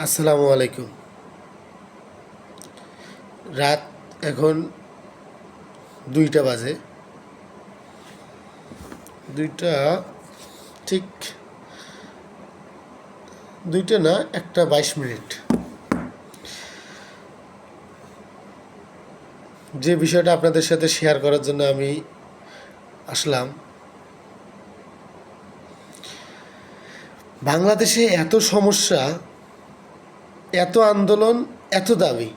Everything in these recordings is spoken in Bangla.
আসসালামু আলাইকুম। রাত এখন 2টা বাজে। 2টা ঠিক 2টা না, 1:22। যে বিষয়টা আপনাদের সাথে শেয়ার করার জন্য আমি আসলাম, বাংলাদেশে এত সমস্যা, এত আন্দোলন, এত দাবি,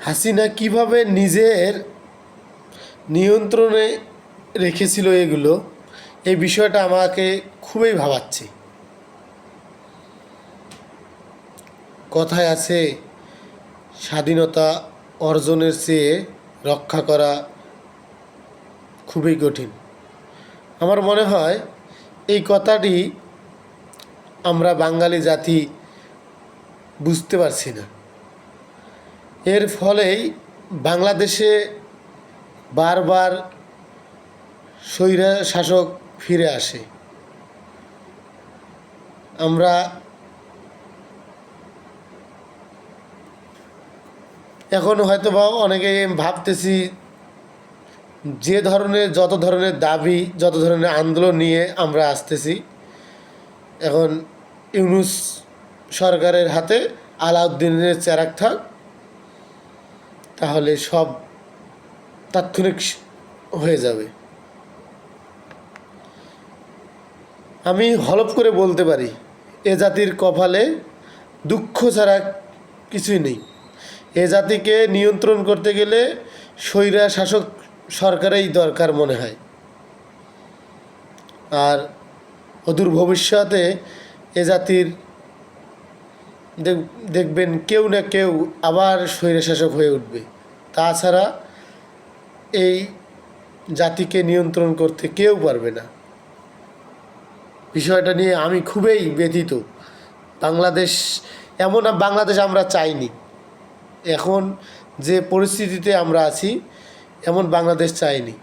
হাসিনা কিভাবে নিজের নিয়ন্ত্রণে রেখেছিল এগুলো, এই বিষয়টা আমাকে খুবই ভাবাচ্ছে। কথায় আছে, স্বাধীনতা অর্জনের চেয়ে রক্ষা করা খুবই কঠিন। আমার মনে হয় এই কথাটি আমরা বাঙালি জাতি বুঝতে পারছি না। এর ফলেই বাংলাদেশে বারবার স্বৈরা শাসক ফিরে আসে। আমরা এখন হয়তো বা অনেকে ভাবতেছি, যত ধরনের দাবি, যত ধরনের আন্দোলন নিয়ে আমরা আসতেছি, এখন ইউনূস সরকারের হাতে আলাউদ্দিনের চেরাগ থাক, তাহলে সব তাৎক্ষণিক হয়ে যাবে। আমি হলফ করে বলতে পারি, এ জাতির কপালে দুঃখ ছাড়া কিছুই নেই। এ জাতিকে নিয়ন্ত্রণ করতে গেলে স্বৈরা শাসক সরকারেই দরকার মনে হয়। আর অদূর ভবিষ্যতে এ জাতির দেখবেন কেউ না কেউ আবার স্বৈরশাসক হয়ে উঠবে। তাছাড়া এই জাতিকে নিয়ন্ত্রণ করতে কেউ পারবে না। বিষয়টা নিয়ে আমি খুবই ব্যথিত। বাংলাদেশ আমরা চাইনি। এখন যে পরিস্থিতিতে আমরা আছি, এমন বাংলাদেশ চাইনি।